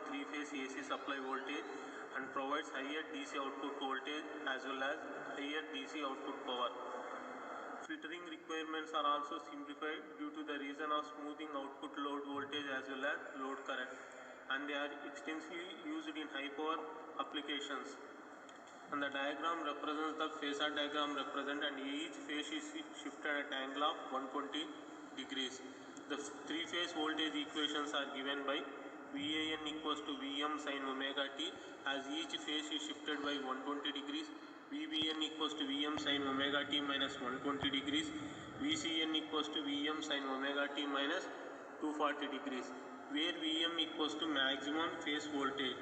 three-phase AC supply voltage and provides higher DC output voltage as well as higher DC output power. Filtering requirements are also simplified due to the reason of smoothing output load voltage as well as load current, and they are extensively used in high power applications. And the diagram represents the phasor diagram and each phase is shifted at an angle of 120 degrees. The three-phase voltage equations are given by VAN equals to Vm sin omega t as each phase is shifted by 120 degrees, VBN equals to Vm sin omega t minus 120 degrees, VCN equals to Vm sin omega t minus 240 degrees, where Vm equals to maximum phase voltage.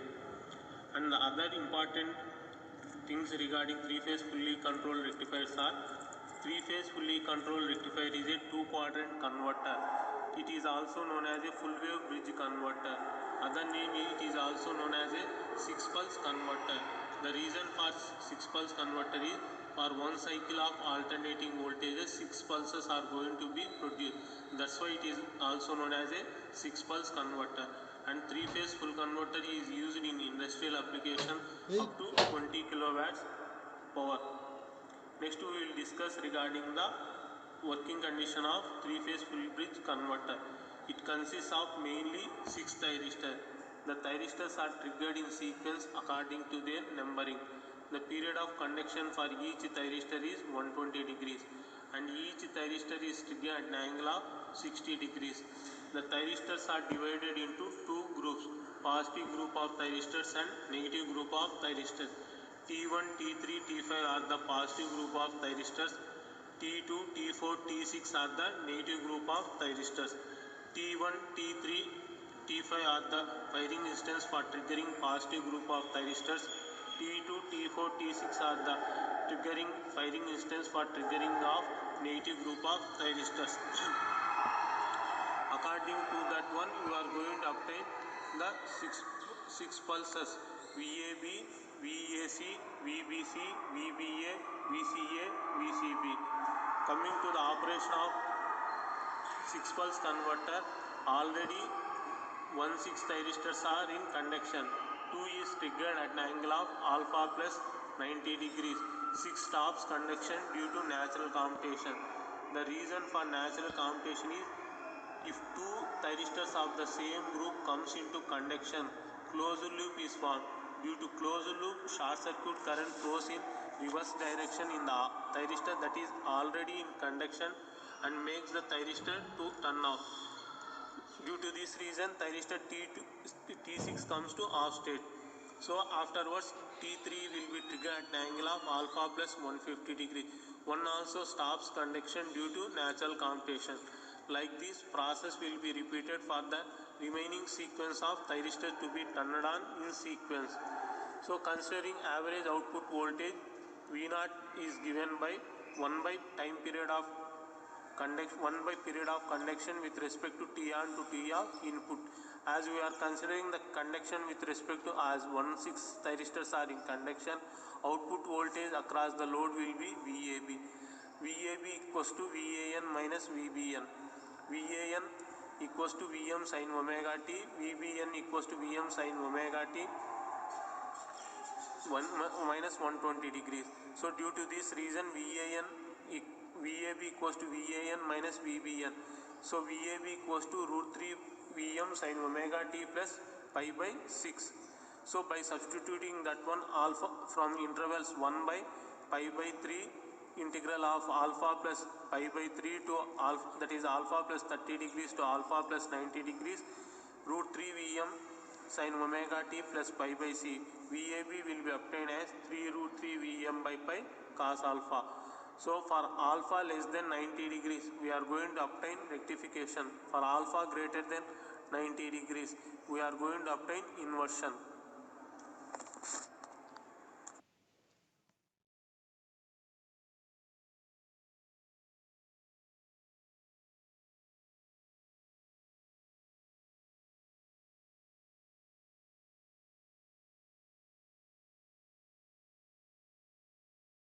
And the other important things regarding three-phase fully controlled rectifiers are: three-phase fully controlled rectifier is a two-quadrant converter. It is also known as a full wave bridge converter. Other name is it is also known as a six-pulse converter. The reason for six-pulse converter is for one cycle of alternating voltages, six pulses are going to be produced. That's why it is also known as a six-pulse converter. And three-phase full converter is used in industrial application up to 20 kilowatts power. Next we will discuss regarding the working condition of three-phase full bridge converter. It consists of mainly 6 thyristors. The thyristors are triggered in sequence according to their numbering. The period of conduction for each thyristor is 120 degrees and each thyristor is triggered at an angle of 60 degrees. The thyristors are divided into two groups, positive group of thyristors and negative group of thyristors. T1, T3, T5 are the positive group of thyristors. T2, T4, T6 are the negative group of thyristors. T1, T3, T5 are the firing instance for triggering positive group of thyristors. T2, T4, T6 are the triggering firing instance for triggering of negative group of thyristors. According to that one, you are going to obtain the six pulses: VAB, VAC, VBC, VBA, VCA, VCB. Coming to the operation of six-pulse converter, already 1/6 thyristors are in conduction. 2 is triggered at an angle of alpha plus 90 degrees. 6 stops conduction due to natural commutation. The reason for natural commutation is if 2 thyristors of the same group comes into conduction, closed loop is formed. Due to closed loop, short circuit current flows in reverse direction in the thyristor that is already in conduction and makes the thyristor to turn off. Due to this reason, thyristor T6 comes to off state. So afterwards, T3 will be triggered at an angle of alpha plus 150 degree. One also stops conduction due to natural commutation. Like this process will be repeated for the remaining sequence of thyristors to be turned on in sequence. So considering average output voltage, V0 is given by 1 by time period of conduction, 1 by period of conduction with respect to T on to T of input. As we are considering the conduction with respect to as 1/6 thyristors are in conduction, output voltage across the load will be VAB. VAB equals to VAN minus VBN. VAN equals to Vm sin omega t, VBN equals to Vm sin omega t minus 120 degrees. So due to this reason, VAB equals to VAN minus VBN. So VAB equals to root 3 Vm sin omega t plus pi by 6. So by substituting that one alpha from intervals 1 by pi by 3 integral of alpha plus pi by 3 to alpha, that is alpha plus 30 degrees to alpha plus 90 degrees, root 3 Vm sin omega t plus pi by c. VAB will be obtained as 3 root 3 Vm by pi cos alpha. So for alpha less than 90 degrees, we are going to obtain rectification. For alpha greater than 90 degrees, we are going to obtain inversion.